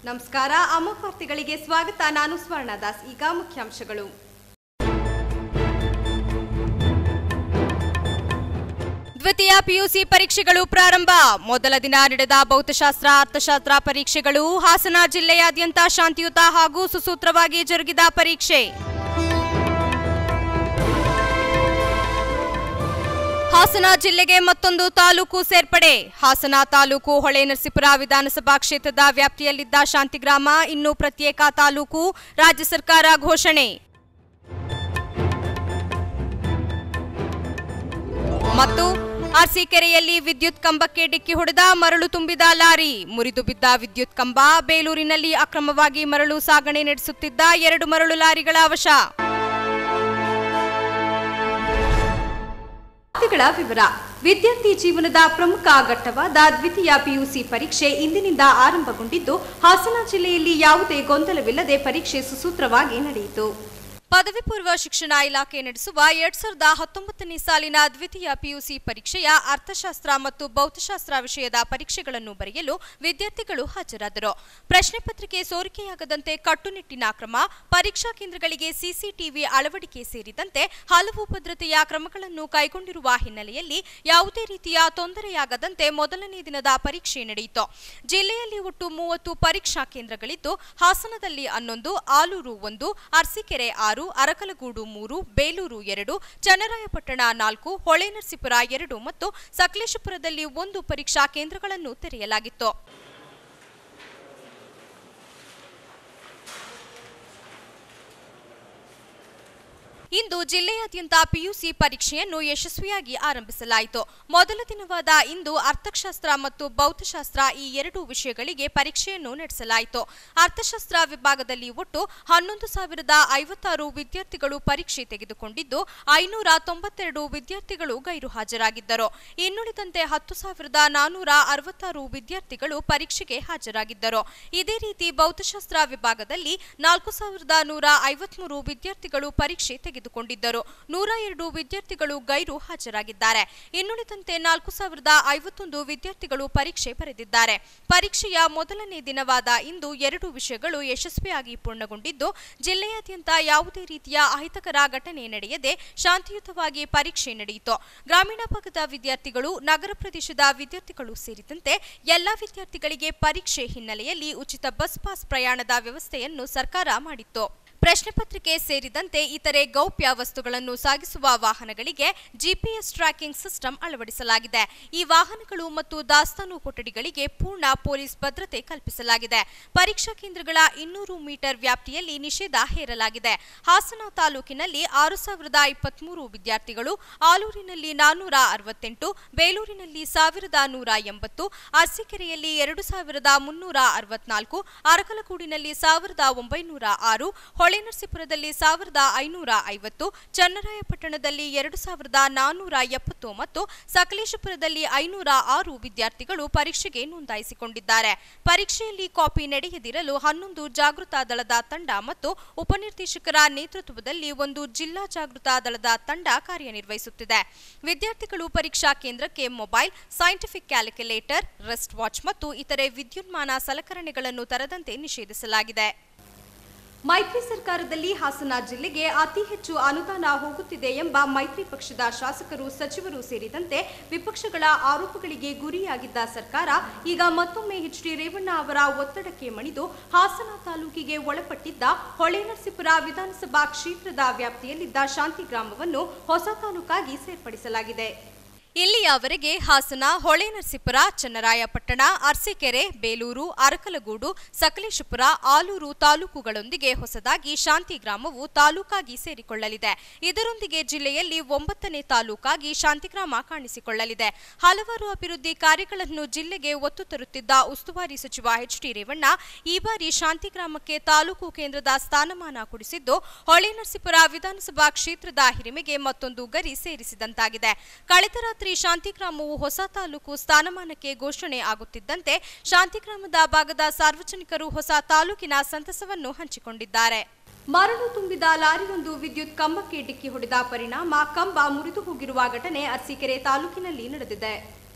ನಮಸ್ಕಾರ ಅಮೋಘ ವಾರ್ತೆಗಳಿಗೆ ಸ್ವಾಗತ. ನಾನು ಸ್ವರ್ಣದಾಸ್. ಈಗ ಮುಖ್ಯಾಂಶಗಳು. ದ್ವಿತೀಯ ಪಿಯುಸಿ ಪರೀಕ್ಷೆಗಳು ಪ್ರಾರಂಭ. ಮೊದಲ ದಿನ ನಡೆದ ಭೌತಶಾಸ್ತ್ರ ಅರ್ಥಶಾಸ್ತ್ರ ಪರೀಕ್ಷೆಗಳು. ಹಾಸನ ಜಿಲ್ಲೆಯಾದ್ಯಂತ ಶಾಂತಿಯುತ ಹಾಗೂ ಸುಸೂತ್ರವಾಗಿ ಜರುಗಿದ ಪರೀಕ್ಷೆ. ಹಾಸನ ಜಿಲ್ಲೆಗೆ ಮತ್ತೊಂದು ತಾಲೂಕು ಸೇರ್ಪಡೆ. ಹಾಸನ ತಾಲೂಕು ಹೊಳೆನರಸೀಪುರ ವಿಧಾನಸಭಾ ಕ್ಷೇತ್ರದ ವ್ಯಾಪ್ತಿಯಲ್ಲಿದ್ದ ಶಾಂತಿಗ್ರಾಮ ಇನ್ನು ಪ್ರತ್ಯೇಕ ತಾಲೂಕು. ರಾಜ್ಯ ಸರ್ಕಾರ ಘೋಷಣೆ. ಮತ್ತು ಅರಸೀಕೆರೆಯಲ್ಲಿ ವಿದ್ಯುತ್ ಕಂಬಕ್ಕೆ ಡಿಕ್ಕಿ ಹೊಡೆದ ಮರಳು ತುಂಬಿದ ಲಾರಿ. ಮುರಿದು ಬಿದ್ದ ವಿದ್ಯುತ್ ಕಂಬ. ಬೇಲೂರಿನಲ್ಲಿ ಅಕ್ರಮವಾಗಿ ಮರಳು ಸಾಗಣೆ ನಡೆಸುತ್ತಿದ್ದ 2 ಮರಳು ಲಾರಿಗಳ ವಶ. ವಿವರ. ವಿದ್ಯಾರ್ಥಿ ಜೀವನದ ಪ್ರಮುಖ ಘಟ್ಟವಾದ ದ್ವಿತೀಯ ಪಿಯುಸಿ ಪರೀಕ್ಷೆ ಇಂದಿನಿಂದ ಆರಂಭಗೊಂಡಿದ್ದು, ಹಾಸನ ಜಿಲ್ಲೆಯಲ್ಲಿ ಯಾವುದೇ ಗೊಂದಲವಿಲ್ಲದೆ ಪರೀಕ್ಷೆ ಸುಸೂತ್ರವಾಗಿ ನಡೆಯಿತು. ಪದವಿ ಪೂರ್ವ ಶಿಕ್ಷಣ ಇಲಾಖೆ ನಡೆಸುವ 2019ನೇ ಸಾಲಿನ ದ್ವಿತೀಯ ಪಿಯುಸಿ ಪರೀಕ್ಷೆಯ ಅರ್ಥಶಾಸ್ತ್ರ ಮತ್ತು ಭೌತಶಾಸ್ತ್ರ ವಿಷಯದ ಪರೀಕ್ಷೆಗಳನ್ನು ಬರೆಯಲು ವಿದ್ಯಾರ್ಥಿಗಳು ಹಾಜರಾದರು. ಪ್ರಶ್ನೆ ಪತ್ರಿಕೆ ಸೋರಿಕೆಯಾಗದಂತೆ ಕಟ್ಟುನಿಟ್ಟಿನ ಕ್ರಮ, ಪರೀಕ್ಷಾ ಕೇಂದ್ರಗಳಿಗೆ ಸಿಸಿಟಿವಿ ಅಳವಡಿಕೆ ಸೇರಿದಂತೆ ಹಲವು ಭದ್ರತೆಯ ಕ್ರಮಗಳನ್ನು ಕೈಗೊಂಡಿರುವ ಹಿನ್ನೆಲೆಯಲ್ಲಿ ಯಾವುದೇ ರೀತಿಯ ತೊಂದರೆಯಾಗದಂತೆ ಮೊದಲನೇ ದಿನದ ಪರೀಕ್ಷೆ ನಡೆಯಿತು. ಜಿಲ್ಲೆಯಲ್ಲಿ ಒಟ್ಟು 30 ಪರೀಕ್ಷಾ ಕೇಂದ್ರಗಳಿದ್ದು, ಹಾಸನದಲ್ಲಿ 11, ಆಲೂರು 1, ಅರಸೀಕೆರೆ 6, ಅರಕಲಗೂಡು 3, ಬೇಲೂರು 2, ಚನ್ನರಾಯಪಟ್ಟಣ 4, ಹೊಳೆನರಸೀಪುರ 2 ಮತ್ತು ಸಕಲೇಶಪುರದಲ್ಲಿ 1 ಪರೀಕ್ಷಾ ಕೇಂದ್ರಗಳನ್ನು ತೆರೆಯಲಾಗಿತ್ತು. ಇಂದು ಜಿಲ್ಲೆಯಾದ್ಯಂತ ಪಿಯುಸಿ ಪರೀಕ್ಷೆಯನ್ನು ಯಶಸ್ವಿಯಾಗಿ ಆರಂಭಿಸಲಾಯಿತು. ಮೊದಲ ದಿನವಾದ ಇಂದು ಅರ್ಥಶಾಸ್ತ್ರ ಮತ್ತು ಭೌತಶಾಸ್ತ್ರ ಈ 2 ವಿಷಯಗಳಿಗೆ ಪರೀಕ್ಷೆಯನ್ನು ನಡೆಸಲಾಯಿತು. ಅರ್ಥಶಾಸ್ತ್ರ ವಿಭಾಗದಲ್ಲಿ ಒಟ್ಟು 11,056 ವಿದ್ಯಾರ್ಥಿಗಳು ಪರೀಕ್ಷೆ ತೆಗೆದುಕೊಂಡಿದ್ದು, 592 ವಿದ್ಯಾರ್ಥಿಗಳು ಗೈರು ಹಾಜರಾಗಿದ್ದರು. ಇನ್ನುಳಿದಂತೆ 10,466 ವಿದ್ಯಾರ್ಥಿಗಳು ಪರೀಕ್ಷೆಗೆ ಹಾಜರಾಗಿದ್ದರು. ಇದೇ ರೀತಿ ಭೌತಶಾಸ್ತ್ರ ವಿಭಾಗದಲ್ಲಿ 4,153 ವಿದ್ಯಾರ್ಥಿಗಳು ಪರೀಕ್ಷೆ ತೆಗೆದುಕೊಂಡಿದ್ದರು. 102 ವಿದ್ಯಾರ್ಥಿಗಳು ಗೈರು ಹಾಜರಾಗಿದ್ದಾರೆ. ಇನ್ನುಳಿದಂತೆ 4,051 ವಿದ್ಯಾರ್ಥಿಗಳು ಪರೀಕ್ಷೆ ಬರೆದಿದ್ದಾರೆ. ಪರೀಕ್ಷೆಯ ಮೊದಲನೇ ದಿನವಾದ ಇಂದು 2 ವಿಷಯಗಳು ಯಶಸ್ವಿಯಾಗಿ ಪೂರ್ಣಗೊಂಡಿದ್ದು, ಜಿಲ್ಲೆಯಾದ್ಯಂತ ಯಾವುದೇ ರೀತಿಯ ಅಹಿತಕರ ಘಟನೆ ನಡೆಯದೆ ಶಾಂತಿಯುತವಾಗಿ ಪರೀಕ್ಷೆ ನಡೆಯಿತು. ಗ್ರಾಮೀಣ ಭಾಗದ ವಿದ್ಯಾರ್ಥಿಗಳು, ನಗರ ಪ್ರದೇಶದ ವಿದ್ಯಾರ್ಥಿಗಳು ಸೇರಿದಂತೆ ಎಲ್ಲಾ ವಿದ್ಯಾರ್ಥಿಗಳಿಗೆ ಪರೀಕ್ಷೆ ಹಿನ್ನೆಲೆಯಲ್ಲಿ ಉಚಿತ ಬಸ್ ಪಾಸ್ ಪ್ರಯಾಣದ ವ್ಯವಸ್ಥೆಯನ್ನು ಸರ್ಕಾರ ಮಾಡಿತ್ತು. ಪ್ರಶ್ನೆ ಪತ್ರಿಕೆ ಸೇರಿದಂತೆ ಇತರೆ ಗೌಪ್ಯ ವಸ್ತುಗಳನ್ನು ಸಾಗಿಸುವ ವಾಹನಗಳಿಗೆ ಜಿಪಿಎಸ್ ಟ್ರ್ಯಾಕಿಂಗ್ ಸಿಸ್ಟಮ್ ಅಳವಡಿಸಲಾಗಿದೆ. ಈ ವಾಹನಗಳು ಮತ್ತು ದಾಸ್ತಾನು ಕೊಠಡಿಗಳಿಗೆ ಪೂರ್ಣ ಪೊಲೀಸ್ ಭದ್ರತೆ ಕಲ್ಪಿಸಲಾಗಿದೆ. ಪರೀಕ್ಷಾ ಕೇಂದ್ರಗಳ 200 ಮೀಟರ್ ವ್ಯಾಪ್ತಿಯಲ್ಲಿ ನಿಷೇಧ ಹೇರಲಾಗಿದೆ. ಹಾಸನ ತಾಲೂಕಿನಲ್ಲಿ 6,023 ವಿದ್ಯಾರ್ಥಿಗಳು, ಆಲೂರಿನಲ್ಲಿ 468, ಬೇಲೂರಿನಲ್ಲಿ 1,180, ಅರಸೀಕೆರೆಯಲ್ಲಿ 2,364, ಅರಕಲಗೂಡಿನಲ್ಲಿ 1,906, ಹೊಳೆನರಸೀಪುರದಲ್ಲಿ 1,550, ಚನ್ನರಾಯಪಟ್ಟಣದಲ್ಲಿ 2,470 ಮತ್ತು ಸಕಲೇಶಪುರದಲ್ಲಿ 506 ವಿದ್ಯಾರ್ಥಿಗಳು ಪರೀಕ್ಷೆಗೆ ನೋಂದಾಯಿಸಿಕೊಂಡಿದ್ದಾರೆ. ಪರೀಕ್ಷೆಯಲ್ಲಿ ಕಾಪಿ ನಡೆಯದಿರಲು 11 ಜಾಗೃತಾ ದಳದ ತಂಡ ಮತ್ತು ಉಪನಿರ್ದೇಶಕರ ನೇತೃತ್ವದಲ್ಲಿ 1 ಜಿಲ್ಲಾ ಜಾಗೃತಾ ದಳದ ತಂಡ ಕಾರ್ಯನಿರ್ವಹಿಸುತ್ತಿದೆ. ವಿದ್ಯಾರ್ಥಿಗಳು ಪರೀಕ್ಷಾ ಕೇಂದ್ರಕ್ಕೆ mobile, scientific calculator, rest watch ಮತ್ತು ಇತರೆ ವಿದ್ಯುನ್ಮಾನ ಸಲಕರಣೆಗಳನ್ನು ತರದಂತೆ ನಿಷೇಧಿಸಲಾಗಿದೆ. ಮೈತ್ರಿ ಸರ್ಕಾರದಲ್ಲಿ ಹಾಸನ ಜಿಲ್ಲೆಗೆ ಅತಿ ಹೆಚ್ಚು ಅನುದಾನ ಹೋಗುತ್ತಿದೆ ಎಂಬ ಮೈತ್ರಿ ಪಕ್ಷದ ಶಾಸಕರು, ಸಚಿವರು ಸೇರಿದಂತೆ ವಿಪಕ್ಷಗಳ ಆರೋಪಗಳಿಗೆ ಗುರಿಯಾಗಿದ್ದ ಸರ್ಕಾರ ಈಗ ಮತ್ತೊಮ್ಮೆ ಎಚ್.ಡಿ. ರೇವಣ್ಣ ಅವರ ಒತ್ತಡಕ್ಕೆ ಮಣಿದು ಹಾಸನ ತಾಲೂಕಿಗೆ ಒಳಪಟ್ಟಿದ್ದ ಹೊಳೆನರಸೀಪುರ ವಿಧಾನಸಭಾ ಕ್ಷೇತ್ರದ ವ್ಯಾಪ್ತಿಯಲ್ಲಿದ್ದ ಶಾಂತಿಗ್ರಾಮವನ್ನು ಹೊಸ ತಾಲೂಕಾಗಿ ಸೇರ್ಪಡಿಸಲಾಗಿದೆ. ಇಲ್ಲಿಯವರೆಗೆ ಹಾಸನ, ಹೊಳೆನರಸೀಪುರ, ಚನ್ನರಾಯಪಟ್ಟಣ, ಅರಸೀಕೆರೆ, ಬೇಲೂರು, ಅರಕಲಗೂಡು, ಸಕಲೇಶಪುರ, ಆಲೂರು ತಾಲೂಕುಗಳೊಂದಿಗೆ ಹೊಸದಾಗಿ ಶಾಂತಿಗ್ರಾಮವು ತಾಲೂಕಾಗಿ ಸೇರಿಕೊಳ್ಳಲಿದೆ. ಇದರೊಂದಿಗೆ ಜಿಲ್ಲೆಯಲ್ಲಿ 9ನೇ ತಾಲೂಕಾಗಿ ಶಾಂತಿಗ್ರಾಮ ಕಾಣಿಸಿಕೊಳ್ಳಲಿದೆ. ಹಲವಾರು ಅಭಿವೃದ್ಧಿ ಕಾರ್ಯಗಳನ್ನು ಜಿಲ್ಲೆಗೆ ಒತ್ತು ತರುತ್ತಿದ್ದ ಉಸ್ತುವಾರಿ ಸಚಿವ ಎಚ್.ಡಿ. ರೇವಣ್ಣ ಈ ಬಾರಿ ಶಾಂತಿಗ್ರಾಮಕ್ಕೆ ತಾಲೂಕು ಕೇಂದ್ರದ ಸ್ಥಾನಮಾನ ಕೊಡಿಸಿದ್ದು, ಹೊಳೆನರಸೀಪುರ ವಿಧಾನಸಭಾ ಕ್ಷೇತ್ರದ ಹಿರಿಮೆಗೆ ಮತ್ತೊಂದು ಗರಿ ಸೇರಿಸಿದಂತಾಗಿದೆ. ಕಳೆದ ರಾತ್ರಿ ಶಾಂತಿಗ್ರಾಮವು ಹೊಸ ತಾಲೂಕು ಸ್ಥಾನಮಾನಕ್ಕೆ ಘೋಷಣೆ ಆಗುತ್ತಿದ್ದಂತೆ ಶಾಂತಿಗ್ರಾಮದ ಭಾಗದ ಸಾರ್ವಜನಿಕರು ಹೊಸ ತಾಲೂಕಿನ ಸಂತಸವನ್ನು ಹಂಚಿಕೊಂಡಿದ್ದಾರೆ. ಮರಳು ತುಂಬಿದ ಲಾರಿಯೊಂದು ವಿದ್ಯುತ್ ಕಂಬಕ್ಕೆ ಡಿಕ್ಕಿ ಹೊಡೆದ ಪರಿಣಾಮ ಕಂಬ ಮುರಿದು ಹೋಗಿರುವ ಘಟನೆ ಅರಸೀಕೆರೆ ತಾಲೂಕಿನಲ್ಲಿ ನಡೆದಿದೆ.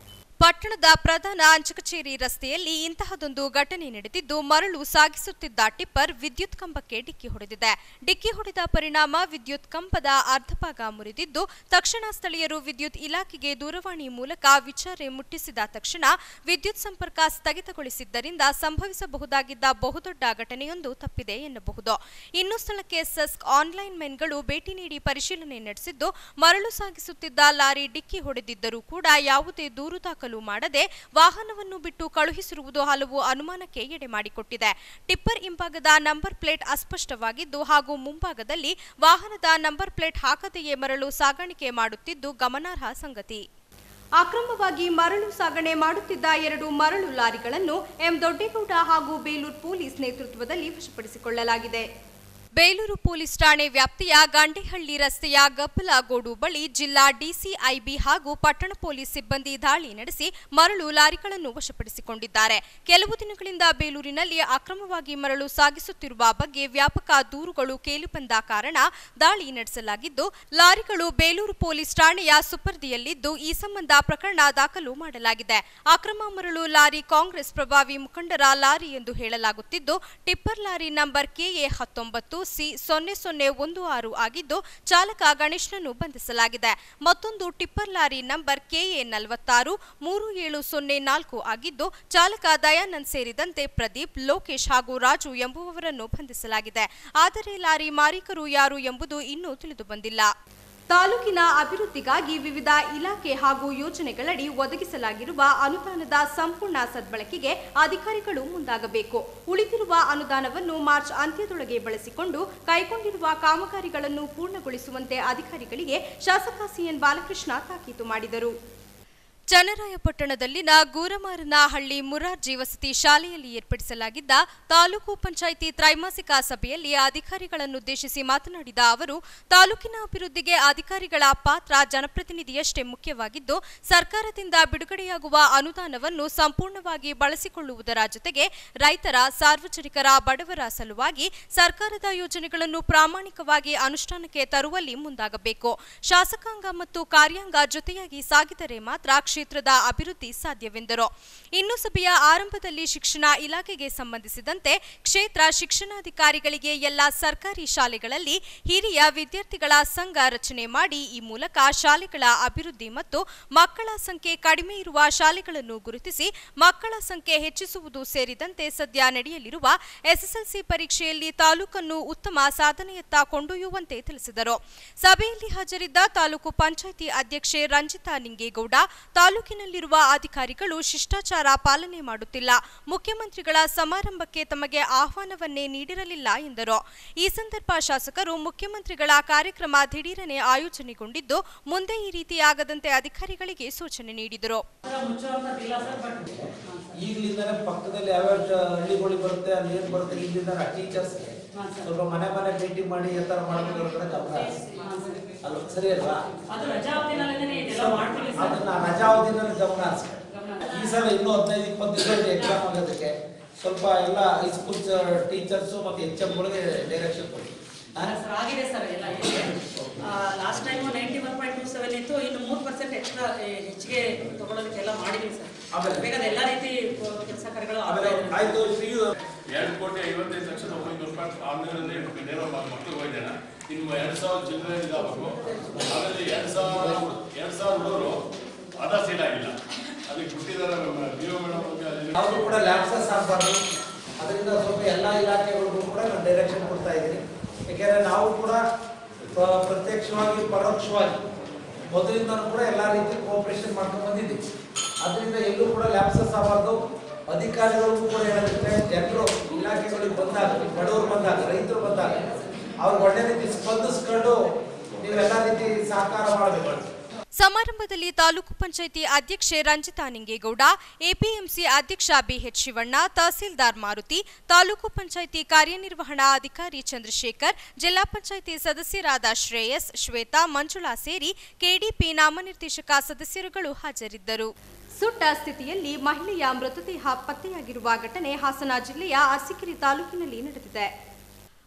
ಪಟ್ಟಣದ ಪ್ರಧಾನ ಅಂಚೆ ರಸ್ತೆಯಲ್ಲಿ ಇಂತಹದೊಂದು ಘಟನೆ ನಡೆದಿದ್ದು, ಮರಳು ಸಾಗಿಸುತ್ತಿದ್ದ ಟಿಪ್ಪರ್ ವಿದ್ಯುತ್ ಕಂಬಕ್ಕೆ ಡಿಕ್ಕಿ ಹೊಡೆದಿದೆ. ಡಿಕ್ಕಿ ಹೊಡೆದ ಪರಿಣಾಮ ವಿದ್ಯುತ್ ಕಂಬದ ಅರ್ಧ ಭಾಗ ಮುರಿದಿದ್ದು, ತಕ್ಷಣ ಸ್ಥಳೀಯರು ವಿದ್ಯುತ್ ಇಲಾಖೆಗೆ ದೂರವಾಣಿ ಮೂಲಕ ವಿಚಾರಣೆ ಮುಟ್ಟಿಸಿದ ತಕ್ಷಣ ವಿದ್ಯುತ್ ಸಂಪರ್ಕ ಸ್ಥಗಿತಗೊಳಿಸಿದ್ದರಿಂದ ಸಂಭವಿಸಬಹುದಾಗಿದ್ದ ಬಹುದೊಡ್ಡ ಘಟನೆಯೊಂದು ತಪ್ಪಿದೆ ಎನ್ನಬಹುದು. ಇನ್ನು ಸ್ಥಳಕ್ಕೆ ಸೆಸ್ಕ್ ಆನ್ಲೈನ್ ಮೆನ್ಗಳು ಭೇಟಿ ನೀಡಿ ಪರಿಶೀಲನೆ ನಡೆಸಿದ್ದು, ಮರಳು ಸಾಗಿಸುತ್ತಿದ್ದ ಲಾರಿ ಡಿಕ್ಕಿ ಹೊಡೆದಿದ್ದರೂ ಕೂಡ ಯಾವುದೇ ದೂರು ದಾಖಲು ಮಾಡದೆ ವಾಹನವನ್ನು ಬಿಟ್ಟು ಕಳುಹಿಸಿರುವುದು ಹಲವು ಅನುಮಾನಕ್ಕೆ ಎಡೆ ಮಾಡಿಕೊಟ್ಟಿದೆ. ಟಿಪ್ಪರ್ ಹಿಂಭಾಗದ ನಂಬರ್ ಪ್ಲೇಟ್ ಅಸ್ಪಷ್ಟವಾಗಿದ್ದು ಹಾಗೂ ಮುಂಭಾಗದಲ್ಲಿ ವಾಹನದ ನಂಬರ್ ಪ್ಲೇಟ್ ಹಾಕದೆಯೇ ಮರಳು ಸಾಗಾಣಿಕೆ ಮಾಡುತ್ತಿದ್ದು ಗಮನಾರ್ಹ ಸಂಗತಿ. ಅಕ್ರಮವಾಗಿ ಮರಳು ಸಾಗಣೆ ಮಾಡುತ್ತಿದ್ದ 2 ಮರಳು ಲಾರಿಗಳನ್ನು ಎಂ ದೊಡ್ಡೇಗೌಡ ಹಾಗೂ ಬೇಲೂರು ಪೊಲೀಸ್ ನೇತೃತ್ವದಲ್ಲಿ ವಶಪಡಿಸಿಕೊಳ್ಳಲಾಗಿದೆ. ಬೇಲೂರು ಪೊಲೀಸ್ ಠಾಣೆ ವ್ಯಾಪ್ತಿಯ ಗಂಡೇಹಳ್ಳಿ ರಸ್ತೆಯ ಗಬ್ಬಲಗೋಡು ಬಳಿ ಜಿಲ್ಲಾ ಡಿಸಿಐಬಿ ಹಾಗೂ ಪಟ್ಟಣ ಪೊಲೀಸ್ ಸಿಬ್ಬಂದಿ ದಾಳಿ ನಡೆಸಿ ಮರಳು ಲಾರಿಗಳನ್ನು ವಶಪಡಿಸಿಕೊಂಡಿದ್ದಾರೆ. ಕೆಲವು ದಿನಗಳಿಂದ ಬೇಲೂರಿನಲ್ಲಿ ಅಕ್ರಮವಾಗಿ ಮರಳು ಸಾಗಿಸುತ್ತಿರುವ ಬಗ್ಗೆ ವ್ಯಾಪಕ ದೂರುಗಳು ಕೇಳಿಬಂದ ಕಾರಣ ದಾಳಿ ನಡೆಸಲಾಗಿದ್ದು, ಲಾರಿಗಳು ಬೇಲೂರು ಪೊಲೀಸ್ ಠಾಣೆಯ ಸುಪರ್ದಿಯಲ್ಲಿದ್ದು, ಈ ಸಂಬಂಧ ಪ್ರಕರಣ ದಾಖಲು ಮಾಡಲಾಗಿದೆ. ಅಕ್ರಮ ಮರಳು ಲಾರಿ ಕಾಂಗ್ರೆಸ್ ಪ್ರಭಾವಿ ಮುಖಂಡರ ಲಾರಿ ಎಂದು ಹೇಳಲಾಗುತ್ತಿದ್ದು, tipper lorry number KA 19 C0016 ಆಗಿದ್ದು, ಚಾಲಕ ಗಣೇಶ್ನನ್ನು ಬಂಧಿಸಲಾಗಿದೆ. ಮತ್ತೊಂದು ಟಿಪ್ಪರ್ ಲಾರಿ ನಂಬರ್ KA 46 3704 ಆಗಿದ್ದು, ಚಾಲಕ ದಯಾನಂದ್ ಸೇರಿದಂತೆ ಪ್ರದೀಪ್, ಲೋಕೇಶ್ ಹಾಗೂ ರಾಜು ಎಂಬುವವರನ್ನು ಬಂಧಿಸಲಾಗಿದೆ. ಆದರೆ ಲಾರಿ ಮಾಲೀಕರು ಯಾರು ಎಂಬುದು ಇನ್ನೂ ತಿಳಿದುಬಂದಿಲ್ಲ. ತಾಲೂಕಿನ ಅಭಿವೃದ್ಧಿಗಾಗಿ ವಿವಿಧ ಇಲಾಖೆ ಹಾಗೂ ಯೋಜನೆಗಳಡಿ ಒದಗಿಸಲಾಗಿರುವ ಅನುದಾನದ ಸಂಪೂರ್ಣ ಸದ್ಬಳಕೆಗೆ ಅಧಿಕಾರಿಗಳು ಮುಂದಾಗಬೇಕು. ಉಳಿದಿರುವ ಅನುದಾನವನ್ನು ಮಾರ್ಚ್ ಅಂತ್ಯದೊಳಗೆ ಬಳಸಿಕೊಂಡು ಕೈಗೊಂಡಿರುವ ಕಾಮಗಾರಿಗಳನ್ನು ಪೂರ್ಣಗೊಳಿಸುವಂತೆ ಅಧಿಕಾರಿಗಳಿಗೆ ಶಾಸಕ ಸಿಎನ್ ಬಾಲಕೃಷ್ಣ ತಾಕೀತು ಮಾಡಿದರು. ಚನ್ನರಾಯಪಟ್ಟಣದಲ್ಲಿನ ಗೂರಮಾರನಹಳ್ಳಿ ಮುರಾರ್ಜಿ ವಸತಿ ಶಾಲೆಯಲ್ಲಿ ಏರ್ಪಡಿಸಲಾಗಿದ್ದ ತಾಲೂಕು ಪಂಚಾಯಿತಿ ತ್ರೈಮಾಸಿಕ ಸಭೆಯಲ್ಲಿ ಅಧಿಕಾರಿಗಳನ್ನುದ್ದೇಶಿಸಿ ಮಾತನಾಡಿದ ಅವರು, ತಾಲೂಕಿನ ಅಭಿವೃದ್ಧಿಗೆ ಅಧಿಕಾರಿಗಳ ಪಾತ್ರ ಜನಪ್ರತಿನಿಧಿಯಷ್ಟೇ ಮುಖ್ಯವಾಗಿದ್ದು, ಸರ್ಕಾರದಿಂದ ಬಿಡುಗಡೆಯಾಗುವ ಅನುದಾನವನ್ನು ಸಂಪೂರ್ಣವಾಗಿ ಬಳಸಿಕೊಳ್ಳುವುದರ ಜೊತೆಗೆ ರೈತರ, ಸಾರ್ವಜನಿಕರ, ಬಡವರ ಸಲುವಾಗಿ ಸರ್ಕಾರದ ಯೋಜನೆಗಳನ್ನು ಪ್ರಾಮಾಣಿಕವಾಗಿ ಅನುಷ್ಠಾನಕ್ಕೆ ತರುವಲ್ಲಿ ಮುಂದಾಗಬೇಕು. ಶಾಸಕಾಂಗ ಮತ್ತು ಕಾರ್ಯಾಂಗ ಜೊತೆಯಾಗಿ ಸಾಗಿದರೆ ಮಾತ್ರ ಕ್ಷೇತ್ರದ ಅಭಿವೃದ್ಧಿ ಸಾಧ್ಯವೆಂದರು. ಇನ್ನು ಸಭೆಯ ಆರಂಭದಲ್ಲಿ ಶಿಕ್ಷಣ ಇಲಾಖೆಗೆ ಸಂಬಂಧಿಸಿದಂತೆ ಕ್ಷೇತ್ರ ಶಿಕ್ಷಣಾಧಿಕಾರಿಗಳಿಗೆ ಎಲ್ಲ ಸರ್ಕಾರಿ ಶಾಲೆಗಳಲ್ಲಿ ಹಿರಿಯ ವಿದ್ಯಾರ್ಥಿಗಳ ಸಂಘ ರಚನೆ ಮಾಡಿ ಈ ಮೂಲಕ ಶಾಲೆಗಳ ಅಭಿವೃದ್ಧಿ ಮತ್ತು ಮಕ್ಕಳ ಸಂಖ್ಯೆ ಕಡಿಮೆ ಇರುವ ಶಾಲೆಗಳನ್ನು ಗುರುತಿಸಿ ಮಕ್ಕಳ ಸಂಖ್ಯೆ ಹೆಚ್ಚಿಸುವುದು ಸೇರಿದಂತೆ ಸದ್ಯ ನಡೆಯಲಿರುವ SSLC ಪರೀಕ್ಷೆಯಲ್ಲಿ ತಾಲೂಕನ್ನು ಉತ್ತಮ ಸಾಧನೆಯತ್ತ ಕೊಂಡೊಯ್ಯುವಂತೆ ತಿಳಿಸಿದರು. ಸಭೆಯಲ್ಲಿ ಹಾಜರಿದ್ದ ತಾಲೂಕು ಪಂಚಾಯಿತಿ ಅಧ್ಯಕ್ಷೆ ರಂಜಿತಾ ನಿಂಗೇಗೌಡ, ತಾಲೂಕಿನಲ್ಲಿರುವ ಅಧಿಕಾರಿಗಳು ಶಿಷ್ಟಾಚಾರ ಪಾಲನೆ ಮಾಡುತ್ತಿಲ್ಲ, ಮುಖ್ಯಮಂತ್ರಿಗಳ ಸಮಾರಂಭಕ್ಕೆ ತಮಗೆ ಆಹ್ವಾನವನ್ನೇ ನೀಡಿರಲಿಲ್ಲ ಎಂದರು. ಈ ಸಂದರ್ಭ ಶಾಸಕರು ಮುಖ್ಯಮಂತ್ರಿಗಳ ಕಾರ್ಯಕ್ರಮ ದಿಢೀರನೆ ಆಯೋಜನೆಗೊಂಡಿದ್ದು, ಮುಂದೆ ಈ ರೀತಿ ಆಗದಂತೆ ಅಧಿಕಾರಿಗಳಿಗೆ ಸೂಚನೆ ನೀಡಿದರು. ಈಗಲಿಂದನೇ ಪಕ್ಕದಲ್ಲಿ ಯಾವ್ಯಾವ ಹಳ್ಳಿಗಳು ಬರುತ್ತೆ ಅಲ್ಲಿ ಏನು ಬರುತ್ತೆ ಇಲ್ಲಿಂದ ಟೀಚರ್ಸ್ ಸ್ವಲ್ಪ ಮನೆ ಭೇಟಿ ಮಾಡಿ ಈ ಥರ ಮಾಡಬೇಕು ಅಲ್ಲ ಸರಿ ಅಲ್ವಾ? ಅದನ್ನ ರಜಾ ಅವಧಿನಲ್ಲಿ ಗಮನ ಹರಿಸ್ಬೇಕು. ಈ ಸಲ ಇನ್ನೂ 15-20 ದಿವಸ ಎಕ್ಸಾಮ್ ಆಗೋದಕ್ಕೆ ಸ್ವಲ್ಪ ಎಲ್ಲ ಹೈಸ್ಕೂಲ್ ಟೀಚರ್ಸು ಮತ್ತು HMಗಳಿಗೆ ಡೈರೆಕ್ಷನ್ ಕೊಡಿ. ಆಗಿದೆ ಸರ್, ಎಲ್ಲ ಲಾಸ್ಟ್ ಟೈಮು 91.27 ಇತ್ತು, ಇನ್ನು 3% ಎಕ್ಸ್ಟ್ರಾ ಹೆಚ್ಚಿಗೆ ತಗೊಳ್ಳೋದಕ್ಕೆಲ್ಲ ಮಾಡಿದ್ವಿ ಸರ್. ಬೇಕಾದ ಎಲ್ಲ ರೀತಿ ಕೆಲಸ ಕಾರ್ಯಗಳು ಆಯ್ತು. 2,55,900,000 ಆನ್ಲೈನಲ್ಲಿ ಮಕ್ಕಳು ಹೋಗಿದ್ದೇನೆ. ಇನ್ನು 2,000 ಚಿಲ್ಡ್ರನ್ ಇದಾಗಬೇಕು. ಆಮೇಲೆ 2,000 ಹುಡುಗರು ಅದ ಸೀಟ್ ಆಗಿಲ್ಲ, ಅದಕ್ಕೆ ಬಿಟ್ಟಿದ್ದಾರೆ BO ಮೇಡಮ್. ಅವರು ಕೂಡ ಲ್ಯಾಪ್ಸಸ್ ಆಗಬಾರ್ದು, ಅದರಿಂದ ಸ್ವಲ್ಪ ಎಲ್ಲ ಇಲಾಖೆಗಳಿಗೂ ಕೂಡ ನಾನು ಡೈರೆಕ್ಷನ್ ಕೊಡ್ತಾ ಇದ್ದೀನಿ. ಯಾಕೆಂದರೆ ನಾವು ಕೂಡ ಪ್ರತ್ಯಕ್ಷವಾಗಿ ಪರೋಕ್ಷವಾಗಿ ಮೊದಲಿಂದನೂ ಕೂಡ ಎಲ್ಲ ರೀತಿ ಕೋಆಪರೇಷನ್ ಮಾಡ್ಕೊಂಡು ಬಂದಿದ್ದೀವಿ. ಅದರಿಂದ ಎಲ್ಲೂ ಕೂಡ ಲ್ಯಾಪ್ಸಸ್ ಆಗಬಾರ್ದು. ಅಧಿಕಾರಿಗಳಿಗೂ ಕೂಡ ಏನಾಗುತ್ತೆ, ಜನರು ಇಲಾಖೆಗಳಿಗೆ ಬಂದಾಗ, ಬಡವರು ಬಂದಾಗ, ರೈತರು ಬಂದಾಗ ಅವ್ರಿಗೆ ಒಳ್ಳೆ ರೀತಿ ಸ್ಪಂದಿಸ್ಕೊಂಡು ನೀವೆಲ್ಲ ರೀತಿ ಸಹಕಾರ ಮಾಡಬೇಕು. ಸಮಾರಂಭದಲ್ಲಿ ತಾಲೂಕು ಪಂಚಾಯಿತಿ ಅಧ್ಯಕ್ಷೆ ರಂಜಿತಾ ನಿಂಗೇಗೌಡ, APMC ಅಧ್ಯಕ್ಷ BH ಶಿವಣ್ಣ, ತಹಸೀಲ್ದಾರ್ ಮಾರುತಿ, ತಾಲೂಕು ಪಂಚಾಯಿತಿ ಕಾರ್ಯನಿರ್ವಹಣಾ ಅಧಿಕಾರಿ ಚಂದ್ರಶೇಖರ್, ಜಿಲ್ಲಾ ಪಂಚಾಯಿತಿ ಸದಸ್ಯರಾದ ಶ್ರೇಯಸ್, ಶ್ವೇತಾ, ಮಂಜುಳಾ ಸೇರಿ KDP ನಾಮನಿರ್ದೇಶಕ ಸದಸ್ಯರುಗಳು ಹಾಜರಿದ್ದರು. ಸುಟ್ಟ ಸ್ಥಿತಿಯಲ್ಲಿ ಮಹಿಳೆಯ ಮೃತದೇಹ ಪತ್ತೆಯಾಗಿರುವ ಘಟನೆ ಹಾಸನ ಜಿಲ್ಲೆಯ ಅರಸೀಕೆರೆ ತಾಲೂಕಿನಲ್ಲಿ ನಡೆದಿದೆ.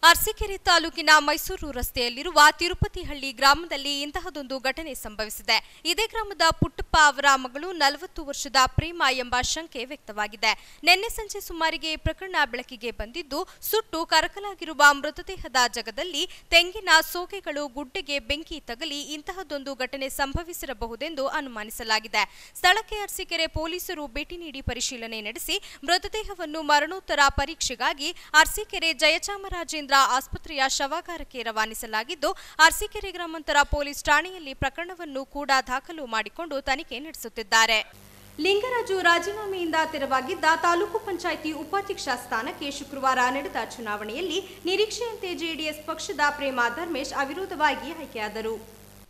ಅರಸೀಕೆರೆ ತಾಲೂಕಿನ ಮೈಸೂರು ರಸ್ತೆಯಲ್ಲಿರುವ ತಿರುಪತಿಹಳ್ಳಿ ಗ್ರಾಮದಲ್ಲಿ ಇಂತಹದೊಂದು ಘಟನೆ ಸಂಭವಿಸಿದೆ. ಇದೇ ಗ್ರಾಮದ ಪುಟ್ಟಪ್ಪ ಅವರ ಮಗಳು 40 ವರ್ಷದ ಪ್ರೇಮ ಎಂಬ ಶಂಕೆ ವ್ಯಕ್ತವಾಗಿದೆ. ನಿನ್ನೆ ಸಂಜೆ ಸುಮಾರಿಗೆ ಈ ಪ್ರಕರಣ ಬೆಳಕಿಗೆ ಬಂದಿದ್ದು, ಸುಟ್ಟು ಕರಕಲಾಗಿರುವ ಮೃತದೇಹದ ಜಾಗದಲ್ಲಿ ತೆಂಗಿನ ಸೋಗೆಗಳು ಗುಡ್ಡೆಗೆ ಬೆಂಕಿ ತಗಲಿ ಇಂತಹದೊಂದು ಘಟನೆ ಸಂಭವಿಸಿರಬಹುದೆಂದು ಅನುಮಾನಿಸಲಾಗಿದೆ. ಸ್ಥಳಕ್ಕೆ ಅರಸೀಕೆರೆ ಪೊಲೀಸರು ಭೇಟಿ ನೀಡಿ ಪರಿಶೀಲನೆ ನಡೆಸಿ ಮೃತದೇಹವನ್ನು ಮರಣೋತ್ತರ ಪರೀಕ್ಷೆಗಾಗಿ ಅರಸೀಕೆರೆ ಜಯಚಾಮರಾಜೇಂದ್ರ ಆಸ್ಪತ್ರೆಯ ಶವಾಗಾರಕ್ಕೆ ರವಾನಿಸಲಾಗಿದ್ದು, ಅರಸೀಕೆರೆ ಗ್ರಾಮಾಂತರ ಪೊಲೀಸ್ ಠಾಣೆಯಲ್ಲಿ ಪ್ರಕರಣವನ್ನು ಕೂಡ ದಾಖಲು ಮಾಡಿಕೊಂಡು ತನಿಖೆ ನಡೆಸುತ್ತಿದ್ದಾರೆ. ಲಿಂಗರಾಜು ರಾಜೀನಾಮೆಯಿಂದ ತೆರವಾಗಿದ್ದ ತಾಲೂಕು ಪಂಚಾಯಿತಿ ಉಪಾಧ್ಯಕ್ಷ ಸ್ಥಾನಕ್ಕೆ ಶುಕ್ರವಾರ ನಡೆದ ಚುನಾವಣೆಯಲ್ಲಿ ನಿರೀಕ್ಷೆಯಂತೆ ಜೆಡಿಎಸ್ ಪಕ್ಷದ ಪ್ರೇಮಾ ಧರ್ಮೇಶ್ ಅವಿರೋಧವಾಗಿ ಆಯ್ಕೆಯಾದರು.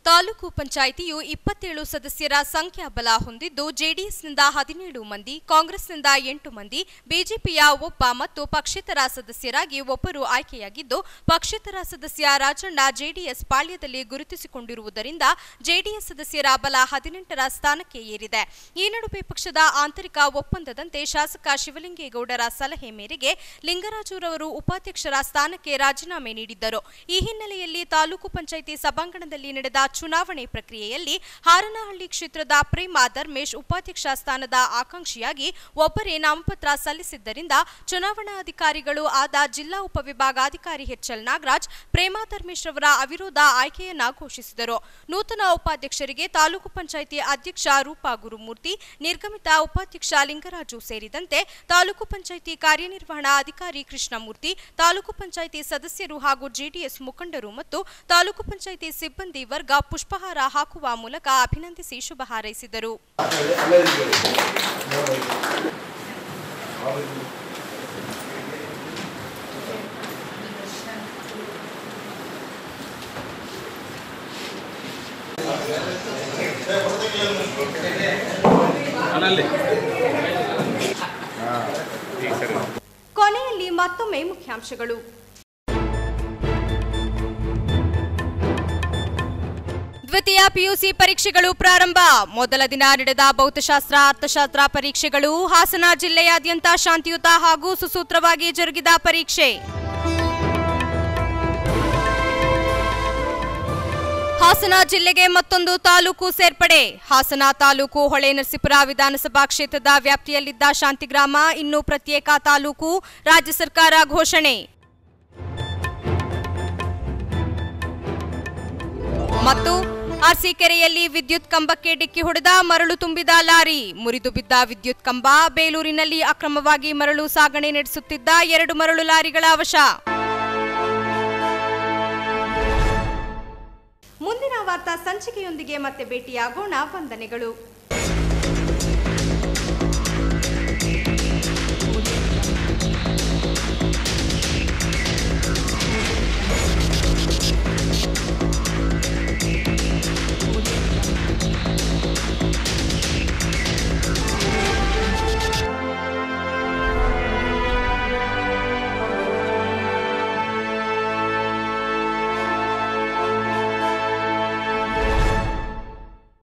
ತಾಲೂಕು ಪಂಚಾಯಿತಿಯು 27 ಸದಸ್ಯರ ಸಂಖ್ಯಾಬಲ ಹೊಂದಿದ್ದು, ಜೆಡಿಎಸ್ನಿಂದ 17 ಮಂದಿ, ಕಾಂಗ್ರೆಸ್ನಿಂದ 8 ಮಂದಿ, ಬಿಜೆಪಿಯ ಒಬ್ಬ ಮತ್ತು ಪಕ್ಷೇತರ ಸದಸ್ಯರಾಗಿ ಒಬ್ಬರು ಆಯ್ಕೆಯಾಗಿದ್ದು, ಪಕ್ಷೇತರ ಸದಸ್ಯ ರಾಜಣ್ಣ ಜೆಡಿಎಸ್ ಪಾಳ್ಯದಲ್ಲಿ ಗುರುತಿಸಿಕೊಂಡಿರುವುದರಿಂದ ಜೆಡಿಎಸ್ ಸದಸ್ಯರ ಬಲ 18ರ ಸ್ಥಾನಕ್ಕೆ ಏರಿದೆ. ಈ ನಡುವೆ ಪಕ್ಷದ ಆಂತರಿಕ ಒಪ್ಪಂದದಂತೆ ಶಾಸಕ ಶಿವಲಿಂಗೇಗೌಡರ ಸಲಹೆ ಮೇರೆಗೆ ಲಿಂಗರಾಜುರವರು ಉಪಾಧ್ಯಕ್ಷರ ಸ್ಥಾನಕ್ಕೆ ರಾಜೀನಾಮೆ ನೀಡಿದ್ದರು. ಈ ಹಿನ್ನೆಲೆಯಲ್ಲಿ ತಾಲೂಕು ಪಂಚಾಯಿತಿ ಸಭಾಂಗಣದಲ್ಲಿ ನಡೆದ ಚುನಾವಣೆ ಪ್ರಕ್ರಿಯೆಯಲ್ಲಿ ಹಾರನಹಳ್ಳಿ ಕ್ಷೇತ್ರದ ಪ್ರೇಮಾ ಧರ್ಮೇಶ್ ಉಪಾಧ್ಯಕ್ಷ ಸ್ಥಾನದ ಆಕಾಂಕ್ಷಿಯಾಗಿ ಒಬ್ಬರೇ ನಾಮಪತ್ರ ಸಲ್ಲಿಸಿದ್ದರಿಂದ ಚುನಾವಣಾಧಿಕಾರಿಗಳು ಆದ ಜಿಲ್ಲಾ ಉಪವಿಭಾಗಾಧಿಕಾರಿ ಎಚ್ಎಲ್ ನಾಗರಾಜ್ ಪ್ರೇಮಾ ಧರ್ಮೇಶ್ ರವರ ಅವಿರೋಧ ಆಯ್ಕೆಯನ್ನ ಘೋಷಿಸಿದರು. ನೂತನ ಉಪಾಧ್ಯಕ್ಷರಿಗೆ ತಾಲೂಕು ಪಂಚಾಯಿತಿ ಅಧ್ಯಕ್ಷ ರೂಪಾ ಗುರುಮೂರ್ತಿ, ನಿರ್ಗಮಿತ ಉಪಾಧ್ಯಕ್ಷ ಲಿಂಗರಾಜು ಸೇರಿದಂತೆ ತಾಲೂಕು ಪಂಚಾಯಿತಿ ಕಾರ್ಯನಿರ್ವಹಣಾ ಅಧಿಕಾರಿ ಕೃಷ್ಣಮೂರ್ತಿ, ತಾಲೂಕು ಪಂಚಾಯಿತಿ ಸದಸ್ಯರು ಹಾಗೂ ಜೆಡಿಎಸ್ ಮುಖಂಡರು ಮತ್ತು ತಾಲೂಕು ಪಂಚಾಯಿತಿ ಸಿಬ್ಬಂದಿ ವರ್ಗ ಪುಷ್ಪಹಾರ ಹಾಕುವ ಮೂಲಕ ಅಭಿನಂದಿಸಿ ಶುಭ ಹಾರೈಸಿದರು. ಕೊನೆಯಲ್ಲಿ ಮತ್ತೊಮ್ಮೆ ಮುಖ್ಯಾಂಶಗಳು. ದ್ವಿತೀಯ ಪಿಯುಸಿ ಪರೀಕ್ಷೆಗಳು ಪ್ರಾರಂಭ. ಮೊದಲ ದಿನ ನಡೆದ ಭೌತಶಾಸ್ತ್ರ, ಅರ್ಥಶಾಸ್ತ್ರ ಪರೀಕ್ಷೆಗಳು. ಹಾಸನ ಜಿಲ್ಲೆಯಾದ್ಯಂತ ಶಾಂತಿಯುತ ಹಾಗೂ ಸುಸೂತ್ರವಾಗಿ ಜರುಗಿದ ಪರೀಕ್ಷೆ. ಹಾಸನ ಜಿಲ್ಲೆಗೆ ಮತ್ತೊಂದು ತಾಲೂಕು ಸೇರ್ಪಡೆ. ಹಾಸನ ತಾಲೂಕು ಹೊಳೆನರಸೀಪುರ ವಿಧಾನಸಭಾ ಕ್ಷೇತ್ರದ ವ್ಯಾಪ್ತಿಯಲ್ಲಿದ್ದ ಶಾಂತಿಗ್ರಾಮ ಇನ್ನು ಪ್ರತ್ಯೇಕ ತಾಲೂಕು, ರಾಜ್ಯ ಸರ್ಕಾರ ಘೋಷಣೆ. ಮತ್ತು ಅರಸೀಕೆರೆಯಲ್ಲಿ ವಿದ್ಯುತ್ ಕಂಬಕ್ಕೆ ಡಿಕ್ಕಿ ಹೊಡೆದ ಮರಳು ತುಂಬಿದ ಲಾರಿ, ಮುರಿದು ಬಿದ್ದ ವಿದ್ಯುತ್ ಕಂಬ. ಬೇಲೂರಿನಲ್ಲಿ ಅಕ್ರಮವಾಗಿ ಮರಳು ಸಾಗಣೆ ನಡೆಸುತ್ತಿದ್ದ 2 ಮರಳು ಲಾರಿಗಳ ವಶ. ಮುಂದಿನ ವಾರ್ತಾ ಸಂಚಿಕೆಯೊಂದಿಗೆ ಮತ್ತೆ ಭೇಟಿಯಾಗೋಣ. ವಂದನೆಗಳು.